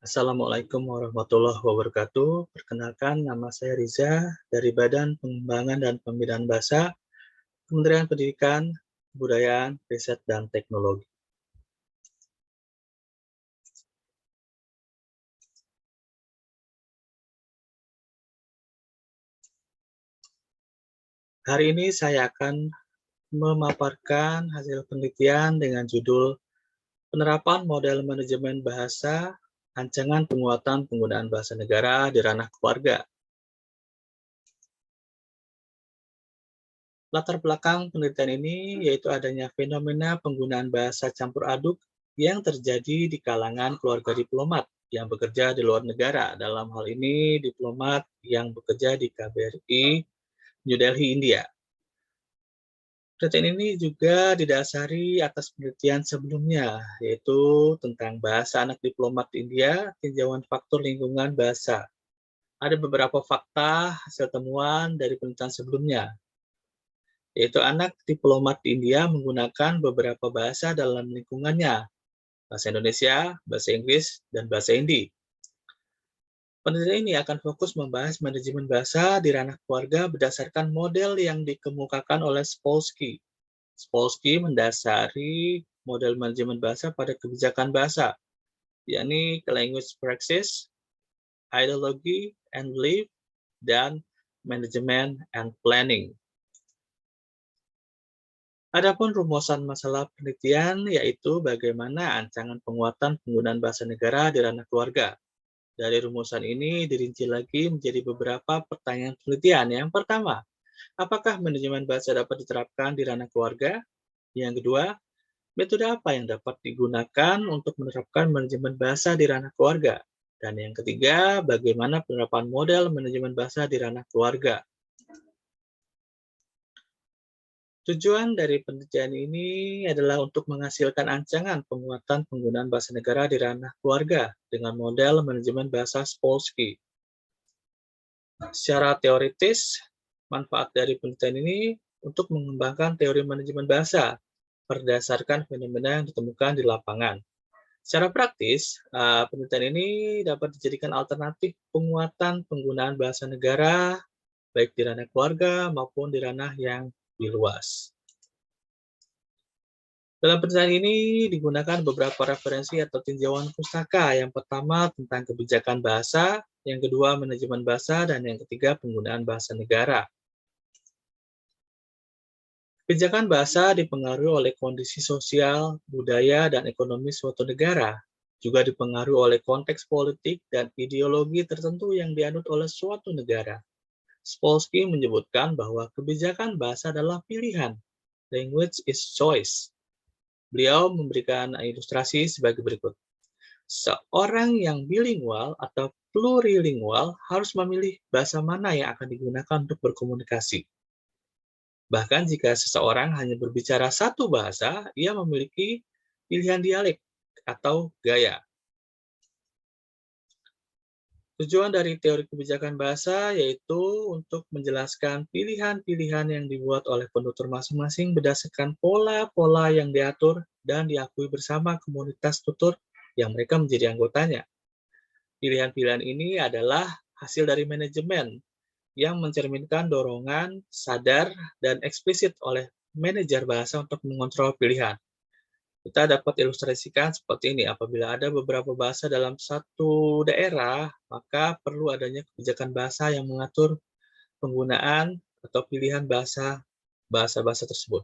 Assalamualaikum warahmatullahi wabarakatuh. Perkenalkan, nama saya Riza dari Badan Pengembangan dan Pembinaan Bahasa, Kementerian Pendidikan, Kebudayaan, Riset, dan Teknologi. Hari ini saya akan memaparkan hasil penelitian dengan judul Penerapan Model Manajemen Bahasa, Ancaman Penguatan Penggunaan Bahasa Negara di Ranah Keluarga. Latar belakang penelitian ini yaitu adanya fenomena penggunaan bahasa campur aduk yang terjadi di kalangan keluarga diplomat yang bekerja di luar negara. Dalam hal ini, diplomat yang bekerja di KBRI New Delhi, India. Penelitian ini juga didasari atas penelitian sebelumnya, yaitu tentang bahasa anak diplomat India, tinjauan faktor lingkungan bahasa. Ada beberapa fakta hasil temuan dari penelitian sebelumnya, yaitu anak diplomat di India menggunakan beberapa bahasa dalam lingkungannya, bahasa Indonesia, bahasa Inggris, dan bahasa Hindi. Penelitian ini akan fokus membahas manajemen bahasa di ranah keluarga berdasarkan model yang dikemukakan oleh Spolsky. Spolsky mendasari model manajemen bahasa pada kebijakan bahasa, yakni language praxis, ideology and belief, dan management and planning. Adapun rumusan masalah penelitian yaitu bagaimana ancaman penguatan penggunaan bahasa negara di ranah keluarga. Dari rumusan ini dirinci lagi menjadi beberapa pertanyaan penelitian. Yang pertama, apakah manajemen bahasa dapat diterapkan di ranah keluarga? Yang kedua, metode apa yang dapat digunakan untuk menerapkan manajemen bahasa di ranah keluarga? Dan yang ketiga, bagaimana penerapan model manajemen bahasa di ranah keluarga? Tujuan dari penelitian ini adalah untuk menghasilkan ancaman penguatan penggunaan bahasa negara di ranah keluarga dengan model manajemen bahasa Spolsky. Secara teoritis, manfaat dari penelitian ini untuk mengembangkan teori manajemen bahasa berdasarkan fenomena yang ditemukan di lapangan. Secara praktis, penelitian ini dapat dijadikan alternatif penguatan penggunaan bahasa negara baik di ranah keluarga maupun di ranah yang lebih luas. Dalam penelitian ini digunakan beberapa referensi atau tinjauan pustaka. Yang pertama tentang kebijakan bahasa, yang kedua manajemen bahasa, dan yang ketiga penggunaan bahasa negara. Kebijakan bahasa dipengaruhi oleh kondisi sosial, budaya, dan ekonomi suatu negara, juga dipengaruhi oleh konteks politik dan ideologi tertentu yang dianut oleh suatu negara. Spolsky menyebutkan bahwa kebijakan bahasa adalah pilihan. Language is choice. Beliau memberikan ilustrasi sebagai berikut. Seorang yang bilingual atau plurilingual harus memilih bahasa mana yang akan digunakan untuk berkomunikasi. Bahkan jika seseorang hanya berbicara satu bahasa, ia memiliki pilihan dialek atau gaya. Tujuan dari teori kebijakan bahasa yaitu untuk menjelaskan pilihan-pilihan yang dibuat oleh penutur masing-masing berdasarkan pola-pola yang diatur dan diakui bersama komunitas tutur yang mereka menjadi anggotanya. Pilihan-pilihan ini adalah hasil dari manajemen yang mencerminkan dorongan sadar dan eksplisit oleh manajer bahasa untuk mengontrol pilihan. Kita dapat ilustrasikan seperti ini, apabila ada beberapa bahasa dalam satu daerah, maka perlu adanya kebijakan bahasa yang mengatur penggunaan atau pilihan bahasa-bahasa tersebut.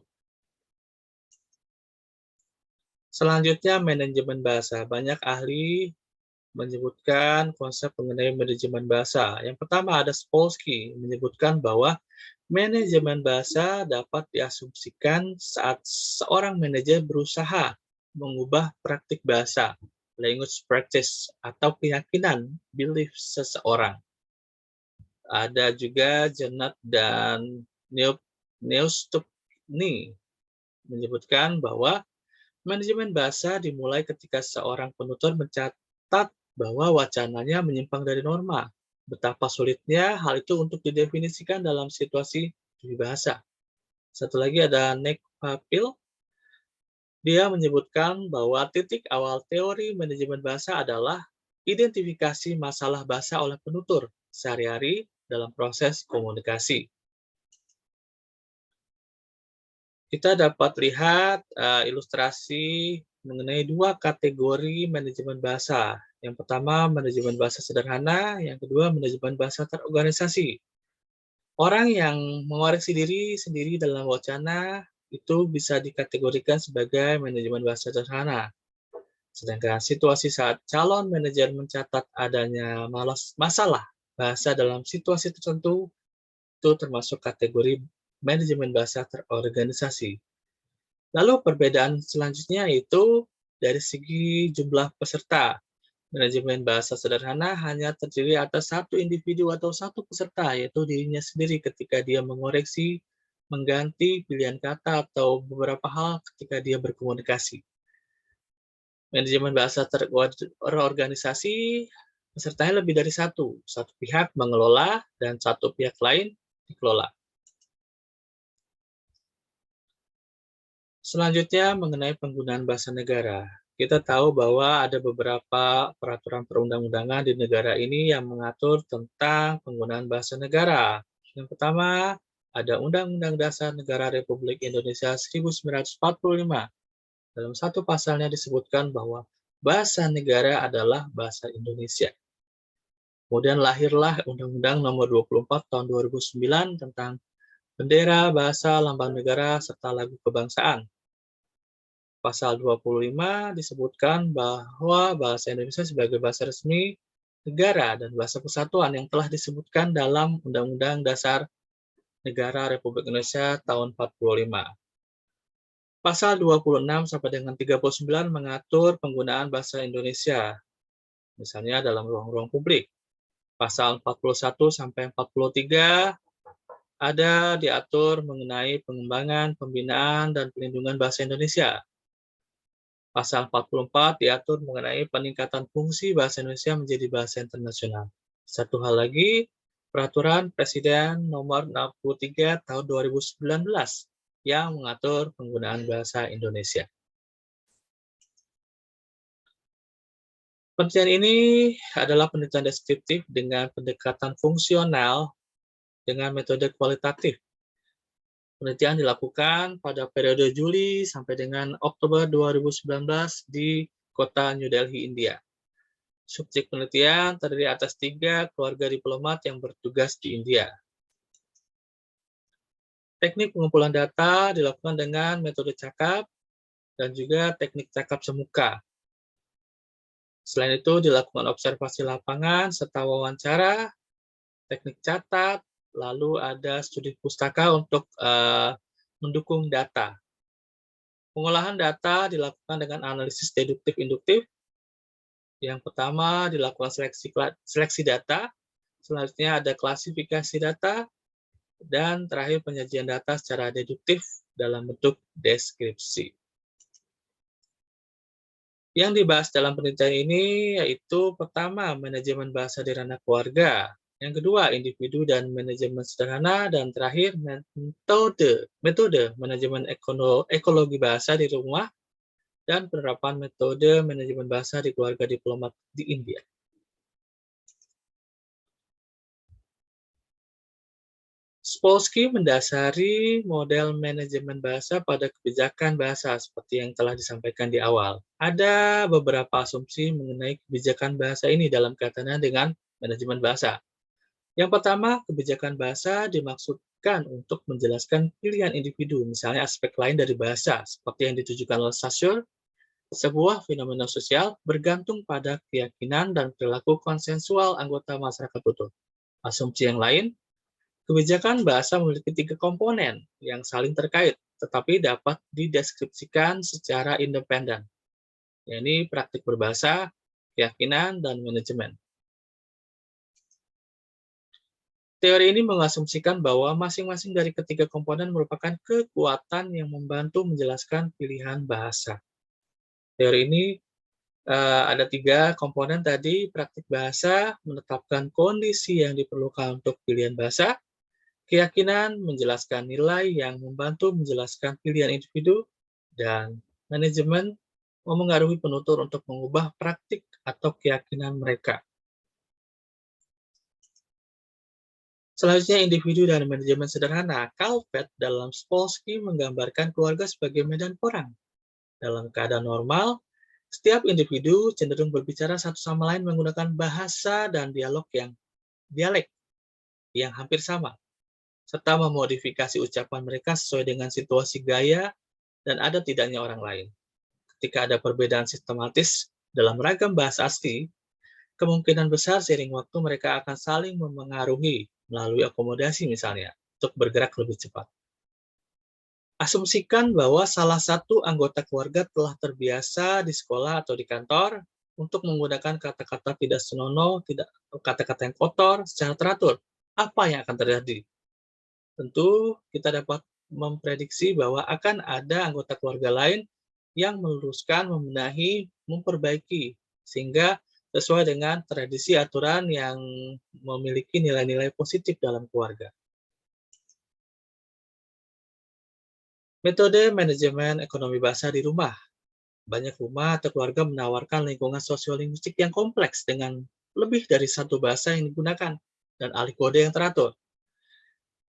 Selanjutnya, manajemen bahasa. Banyak ahli menyebutkan konsep mengenai manajemen bahasa. Yang pertama ada Spolsky, menyebutkan bahwa manajemen bahasa dapat diasumsikan saat seorang manajer berusaha mengubah praktik bahasa, language practice, atau keyakinan, belief seseorang. Ada juga Jannat dan Neustupny menyebutkan bahwa manajemen bahasa dimulai ketika seorang penutur mencatat bahwa wacananya menyimpang dari norma. Betapa sulitnya hal itu untuk didefinisikan dalam situasi bahasa. Satu lagi ada Nick Papil. Dia menyebutkan bahwa titik awal teori manajemen bahasa adalah identifikasi masalah bahasa oleh penutur sehari-hari dalam proses komunikasi. Kita dapat lihat ilustrasi mengenai dua kategori manajemen bahasa. Yang pertama, manajemen bahasa sederhana, yang kedua, manajemen bahasa terorganisasi. Orang yang mengoreksi diri sendiri dalam wacana itu bisa dikategorikan sebagai manajemen bahasa sederhana. Sedangkan situasi saat calon manajer mencatat adanya masalah bahasa dalam situasi tertentu itu termasuk kategori manajemen bahasa terorganisasi. Lalu perbedaan selanjutnya itu dari segi jumlah peserta. Manajemen bahasa sederhana hanya terdiri atas satu individu atau satu peserta, yaitu dirinya sendiri ketika dia mengoreksi, mengganti pilihan kata, atau beberapa hal ketika dia berkomunikasi. Manajemen bahasa terorganisasi, pesertanya lebih dari satu. Satu pihak mengelola dan satu pihak lain dikelola. Selanjutnya mengenai penggunaan bahasa negara. Kita tahu bahwa ada beberapa peraturan perundang-undangan di negara ini yang mengatur tentang penggunaan bahasa negara. Yang pertama, ada Undang-Undang Dasar Negara Republik Indonesia 1945. Dalam satu pasalnya disebutkan bahwa bahasa negara adalah bahasa Indonesia. Kemudian lahirlah Undang-Undang Nomor 24 Tahun 2009 tentang bendera, bahasa, lambang negara, serta lagu kebangsaan. Pasal 25 disebutkan bahwa bahasa Indonesia sebagai bahasa resmi negara dan bahasa persatuan yang telah disebutkan dalam Undang-Undang Dasar Negara Republik Indonesia tahun 45. Pasal 26 sampai dengan 39 mengatur penggunaan bahasa Indonesia, misalnya dalam ruang-ruang publik. Pasal 41 sampai 43 ada diatur mengenai pengembangan, pembinaan, dan pelindungan bahasa Indonesia. Pasal 44 diatur mengenai peningkatan fungsi bahasa Indonesia menjadi bahasa internasional. Satu hal lagi, Peraturan Presiden Nomor 63 Tahun 2019 yang mengatur penggunaan bahasa Indonesia. Penelitian ini adalah penelitian deskriptif dengan pendekatan fungsional dengan metode kualitatif. Penelitian dilakukan pada periode Juli sampai dengan Oktober 2019 di kota New Delhi, India. Subjek penelitian terdiri atas 3 keluarga diplomat yang bertugas di India. Teknik pengumpulan data dilakukan dengan metode cakap dan juga teknik cakap semuka. Selain itu, dilakukan observasi lapangan serta wawancara, teknik catat, lalu ada studi pustaka untuk mendukung data. Pengolahan data dilakukan dengan analisis deduktif-induktif. Yang pertama dilakukan seleksi data, selanjutnya ada klasifikasi data, dan terakhir penyajian data secara deduktif dalam bentuk deskripsi. Yang dibahas dalam penelitian ini yaitu pertama, manajemen bahasa di ranah keluarga. Yang kedua, individu dan manajemen sederhana. Dan terakhir, metode manajemen ekologi bahasa di rumah dan penerapan metode manajemen bahasa di keluarga diplomat di India. Spolsky mendasari model manajemen bahasa pada kebijakan bahasa seperti yang telah disampaikan di awal. Ada beberapa asumsi mengenai kebijakan bahasa ini dalam kaitannya dengan manajemen bahasa. Yang pertama, kebijakan bahasa dimaksudkan untuk menjelaskan pilihan individu, misalnya aspek lain dari bahasa, seperti yang ditujukan oleh Saussure, sebuah fenomena sosial bergantung pada keyakinan dan perilaku konsensual anggota masyarakat utuh. Asumsi yang lain, kebijakan bahasa memiliki 3 komponen yang saling terkait, tetapi dapat dideskripsikan secara independen, yaitu praktik berbahasa, keyakinan, dan manajemen. Teori ini mengasumsikan bahwa masing-masing dari ketiga komponen merupakan kekuatan yang membantu menjelaskan pilihan bahasa. Teori ini ada 3 komponen tadi, praktik bahasa, menetapkan kondisi yang diperlukan untuk pilihan bahasa, keyakinan menjelaskan nilai yang membantu menjelaskan pilihan individu, dan manajemen memengaruhi penutur untuk mengubah praktik atau keyakinan mereka. Selanjutnya, individu dan manajemen sederhana. Calvet dalam Spolsky menggambarkan keluarga sebagai medan perang. Dalam keadaan normal, setiap individu cenderung berbicara satu sama lain menggunakan bahasa dan dialek yang hampir sama, serta memodifikasi ucapan mereka sesuai dengan situasi, gaya, dan ada tidaknya orang lain. Ketika ada perbedaan sistematis dalam ragam bahasa asli, kemungkinan besar seiring waktu mereka akan saling memengaruhi melalui akomodasi misalnya, untuk bergerak lebih cepat. Asumsikan bahwa salah satu anggota keluarga telah terbiasa di sekolah atau di kantor untuk menggunakan kata-kata tidak senonoh, kata-kata yang kotor secara teratur. Apa yang akan terjadi? Tentu kita dapat memprediksi bahwa akan ada anggota keluarga lain yang meluruskan, membenahi, memperbaiki, sehingga sesuai dengan tradisi aturan yang memiliki nilai-nilai positif dalam keluarga. Metode manajemen ekonomi bahasa di rumah. Banyak rumah atau keluarga menawarkan lingkungan sosiolinguistik yang kompleks dengan lebih dari satu bahasa yang digunakan dan alih kode yang teratur.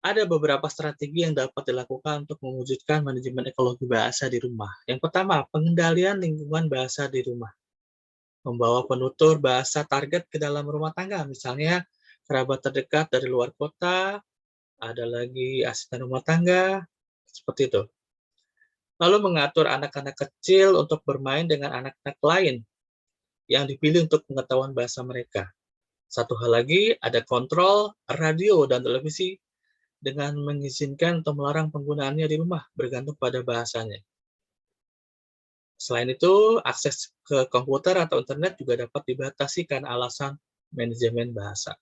Ada beberapa strategi yang dapat dilakukan untuk mewujudkan manajemen ekologi bahasa di rumah. Yang pertama, pengendalian lingkungan bahasa di rumah. Membawa penutur bahasa target ke dalam rumah tangga, misalnya kerabat terdekat dari luar kota, ada lagi asisten rumah tangga, seperti itu. Lalu mengatur anak-anak kecil untuk bermain dengan anak-anak lain yang dipilih untuk pengetahuan bahasa mereka. Satu hal lagi, ada kontrol radio dan televisi dengan mengizinkan atau melarang penggunaannya di rumah, bergantung pada bahasanya. Selain itu, akses ke komputer atau internet juga dapat dibatasi karena alasan manajemen bahasa.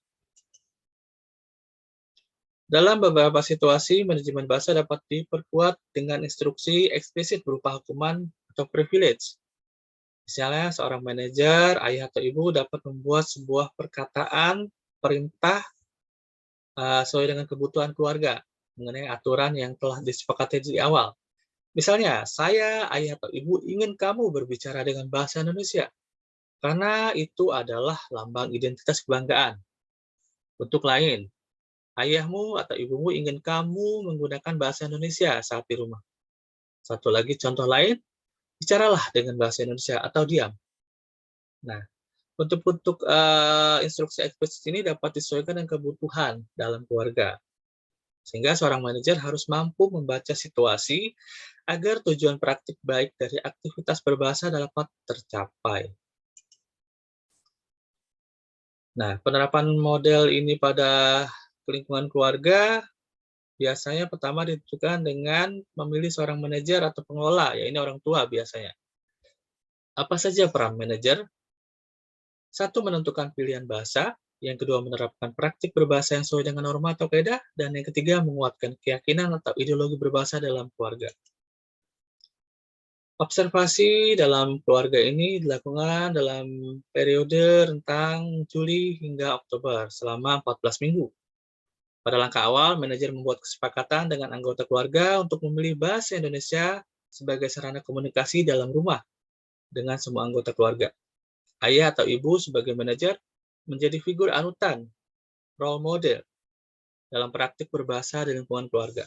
Dalam beberapa situasi, manajemen bahasa dapat diperkuat dengan instruksi eksplisit berupa hukuman atau privilege. Misalnya, seorang manajer, ayah atau ibu dapat membuat sebuah perkataan perintah sesuai dengan kebutuhan keluarga mengenai aturan yang telah disepakati di awal. Misalnya, saya, ayah atau ibu ingin kamu berbicara dengan bahasa Indonesia, karena itu adalah lambang identitas kebanggaan. Untuk lain, ayahmu atau ibumu ingin kamu menggunakan bahasa Indonesia saat di rumah. Satu lagi contoh lain, bicaralah dengan bahasa Indonesia atau diam. Nah, untuk instruksi eksplisit ini dapat disesuaikan dengan kebutuhan dalam keluarga. Sehingga seorang manajer harus mampu membaca situasi agar tujuan praktik baik dari aktivitas berbahasa dapat tercapai. Nah, penerapan model ini pada lingkungan keluarga biasanya pertama ditentukan dengan memilih seorang manajer atau pengelola, ya ini orang tua biasanya. Apa saja peran manajer? Satu, menentukan pilihan bahasa. Yang kedua, menerapkan praktik berbahasa yang sesuai dengan norma atau kaidah. Dan yang ketiga, menguatkan keyakinan atau ideologi berbahasa dalam keluarga. Observasi dalam keluarga ini dilakukan dalam periode rentang Juli hingga Oktober selama 14 minggu. Pada langkah awal, manajer membuat kesepakatan dengan anggota keluarga untuk memilih bahasa Indonesia sebagai sarana komunikasi dalam rumah dengan semua anggota keluarga. Ayah atau ibu sebagai manajer menjadi figur anutan, role model, dalam praktik berbahasa di lingkungan keluarga.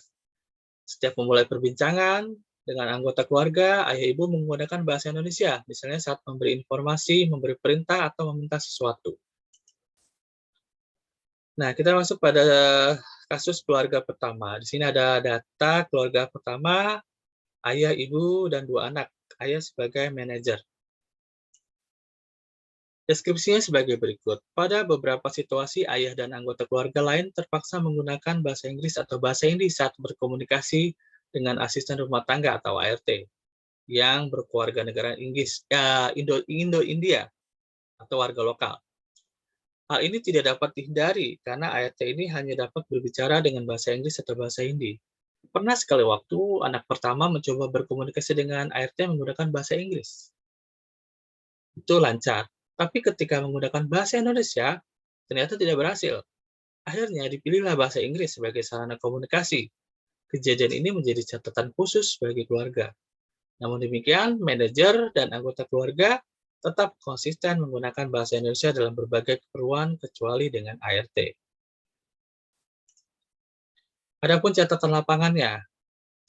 Setiap memulai perbincangan dengan anggota keluarga, ayah ibu menggunakan bahasa Indonesia, misalnya saat memberi informasi, memberi perintah, atau meminta sesuatu. Nah, kita masuk pada kasus keluarga pertama. Di sini ada data keluarga pertama, ayah, ibu, dan 2 anak. Ayah sebagai manajer. Deskripsinya sebagai berikut. Pada beberapa situasi, ayah dan anggota keluarga lain terpaksa menggunakan bahasa Inggris atau bahasa Hindi saat berkomunikasi dengan asisten rumah tangga atau ART yang berkeluarga negara Inggris, Indo-India atau warga lokal. Hal ini tidak dapat dihindari karena ART ini hanya dapat berbicara dengan bahasa Inggris atau bahasa Hindi. Pernah sekali waktu anak pertama mencoba berkomunikasi dengan ART menggunakan bahasa Inggris. Itu lancar. Tapi ketika menggunakan bahasa Indonesia, ternyata tidak berhasil. Akhirnya dipilihlah bahasa Inggris sebagai sarana komunikasi. Kejadian ini menjadi catatan khusus bagi keluarga. Namun demikian, manajer dan anggota keluarga tetap konsisten menggunakan bahasa Indonesia dalam berbagai keperluan kecuali dengan ART. Adapun catatan lapangannya,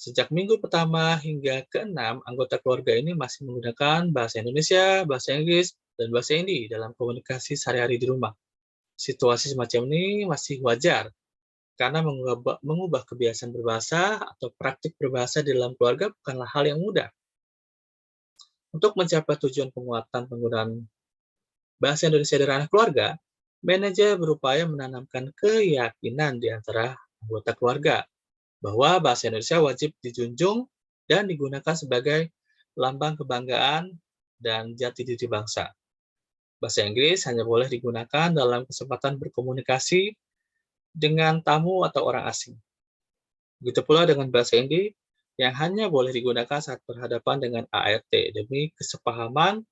sejak minggu pertama hingga ke-6, anggota keluarga ini masih menggunakan bahasa Indonesia, bahasa Inggris, dan bahasa Hindi dalam komunikasi sehari-hari di rumah. Situasi semacam ini masih wajar, karena mengubah kebiasaan berbahasa atau praktik berbahasa di dalam keluarga bukanlah hal yang mudah. Untuk mencapai tujuan penguatan penggunaan bahasa Indonesia di ranah keluarga, manajer berupaya menanamkan keyakinan di antara anggota keluarga bahwa bahasa Indonesia wajib dijunjung dan digunakan sebagai lambang kebanggaan dan jati diri bangsa. Bahasa Inggris hanya boleh digunakan dalam kesempatan berkomunikasi dengan tamu atau orang asing. Begitu pula dengan bahasa Hindi yang hanya boleh digunakan saat berhadapan dengan ART demi kesepahaman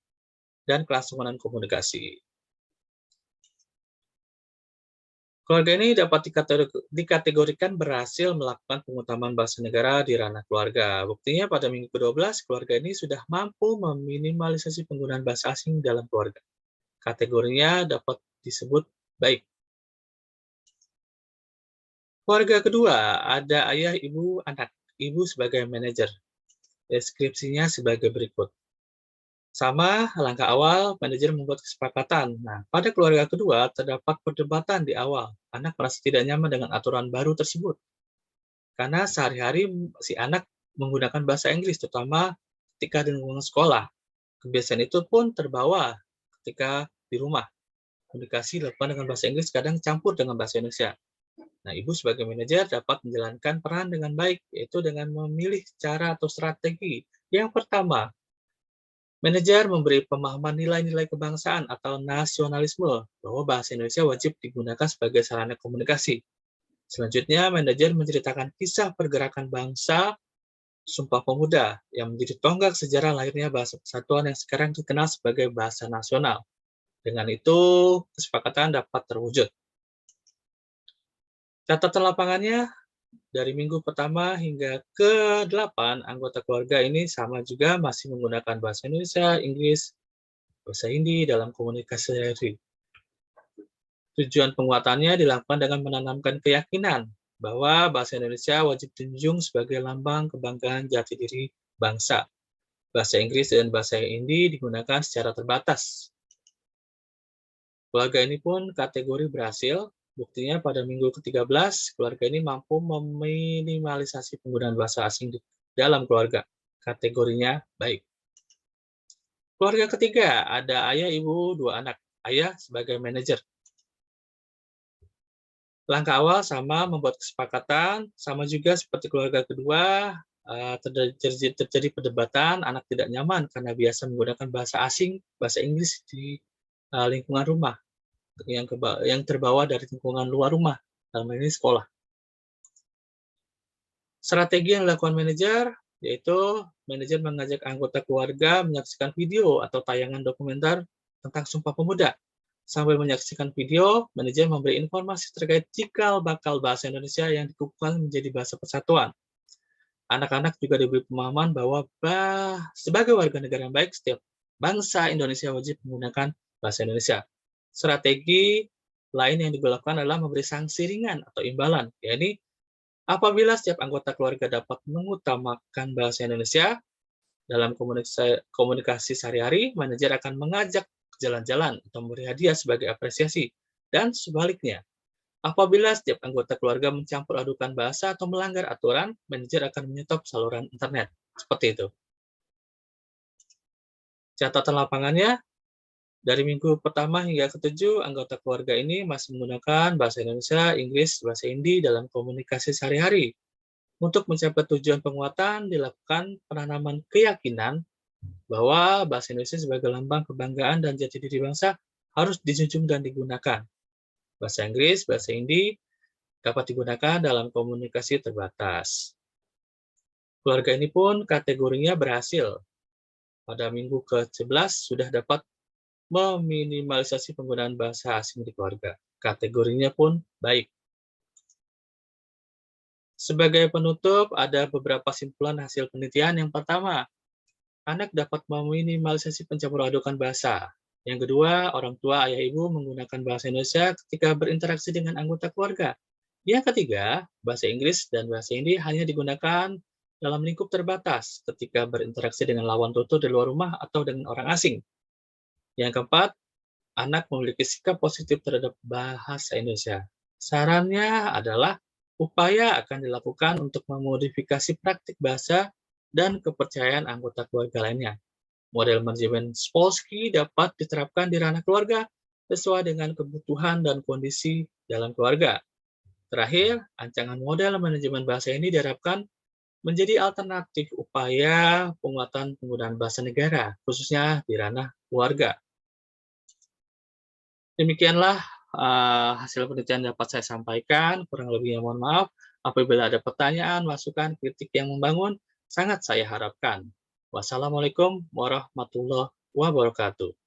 dan kelangsungan komunikasi. Keluarga ini dapat dikategorikan berhasil melakukan pengutamaan bahasa negara di ranah keluarga. Buktinya pada minggu ke-12, keluarga ini sudah mampu meminimalisasi penggunaan bahasa asing dalam keluarga. Kategorinya dapat disebut baik. Keluarga kedua, ada ayah, ibu, anak. Ibu sebagai manajer. Deskripsinya sebagai berikut. Sama, langkah awal, manajer membuat kesepakatan. Nah, pada keluarga kedua, terdapat perdebatan di awal. Anak merasa tidak nyaman dengan aturan baru tersebut. Karena sehari-hari si anak menggunakan bahasa Inggris, terutama ketika di lingkungan sekolah. Kebiasaan itu pun terbawa ketika di rumah. Komunikasi dilakukan dengan bahasa Inggris, kadang campur dengan bahasa Indonesia. Nah, ibu sebagai manajer dapat menjalankan peran dengan baik, yaitu dengan memilih cara atau strategi. Yang pertama, manajer memberi pemahaman nilai-nilai kebangsaan atau nasionalisme bahwa bahasa Indonesia wajib digunakan sebagai sarana komunikasi. Selanjutnya, manajer menceritakan kisah pergerakan bangsa Sumpah Pemuda yang menjadi tonggak sejarah lahirnya bahasa persatuan yang sekarang dikenal sebagai bahasa nasional. Dengan itu, kesepakatan dapat terwujud. Catatan lapangannya, dari minggu pertama hingga ke-8, anggota keluarga ini sama juga masih menggunakan bahasa Indonesia, Inggris, bahasa Hindi dalam komunikasi sehari-hari. Tujuan penguatannya dilakukan dengan menanamkan keyakinan bahwa bahasa Indonesia wajib dijunjung sebagai lambang kebanggaan jati diri bangsa. Bahasa Inggris dan bahasa Hindi digunakan secara terbatas. Keluarga ini pun kategori berhasil. Buktinya pada minggu ke-13, keluarga ini mampu meminimalisasi penggunaan bahasa asing di dalam keluarga. Kategorinya baik. Keluarga ketiga, ada ayah, ibu, 2 anak. Ayah sebagai manajer. Langkah awal sama membuat kesepakatan, sama juga seperti keluarga kedua, terjadi perdebatan, anak tidak nyaman karena biasa menggunakan bahasa asing, bahasa Inggris di lingkungan rumah, yang terbawa dari lingkungan luar rumah, dalam hal ini sekolah. Strategi yang dilakukan manajer, yaitu manajer mengajak anggota keluarga menyaksikan video atau tayangan dokumenter tentang Sumpah Pemuda. Sambil menyaksikan video, manajer memberi informasi terkait cikal bakal bahasa Indonesia yang dikukuhkan menjadi bahasa persatuan. Anak-anak juga diberi pemahaman bahwa sebagai warga negara yang baik, setiap bangsa Indonesia wajib menggunakan bahasa Indonesia. Strategi lain yang dilakukan adalah memberi sanksi ringan atau imbalan, yakni apabila setiap anggota keluarga dapat mengutamakan bahasa Indonesia dalam komunikasi sehari-hari, manajer akan mengajak jalan-jalan atau memberi hadiah sebagai apresiasi. Dan sebaliknya, apabila setiap anggota keluarga mencampur adukan bahasa atau melanggar aturan, manajer akan menyetop saluran internet. Seperti itu. Catatan lapangannya, dari minggu pertama hingga ke-7, anggota keluarga ini masih menggunakan bahasa Indonesia, Inggris, bahasa Hindi dalam komunikasi sehari-hari. Untuk mencapai tujuan penguatan, dilakukan penanaman keyakinan bahwa bahasa Indonesia sebagai lambang kebanggaan dan jati diri bangsa harus dijunjung dan digunakan. Bahasa Inggris, bahasa Hindi dapat digunakan dalam komunikasi terbatas. Keluarga ini pun kategorinya berhasil. Pada minggu ke-11 sudah dapat meminimalisasi penggunaan bahasa asing di keluarga. Kategorinya pun baik. Sebagai penutup, ada beberapa simpulan hasil penelitian. Yang pertama, anak dapat meminimalisasi pencampuran bahasa. Yang kedua, orang tua, ayah, ibu menggunakan bahasa Indonesia ketika berinteraksi dengan anggota keluarga. Yang ketiga, bahasa Inggris dan bahasa Hindi hanya digunakan dalam lingkup terbatas ketika berinteraksi dengan lawan tutur di luar rumah atau dengan orang asing. Yang keempat, anak memiliki sikap positif terhadap bahasa Indonesia. Sarannya adalah upaya akan dilakukan untuk memodifikasi praktik bahasa dan kepercayaan anggota keluarga lainnya. Model manajemen Spolsky dapat diterapkan di ranah keluarga sesuai dengan kebutuhan dan kondisi dalam keluarga. Terakhir, rancangan model manajemen bahasa ini diharapkan menjadi alternatif upaya penguatan penggunaan bahasa negara, khususnya di ranah keluarga. Demikianlah hasil penelitian dapat saya sampaikan. Kurang lebihnya mohon maaf. Apabila ada pertanyaan, masukan, kritik yang membangun, sangat saya harapkan. Wassalamualaikum warahmatullahi wabarakatuh.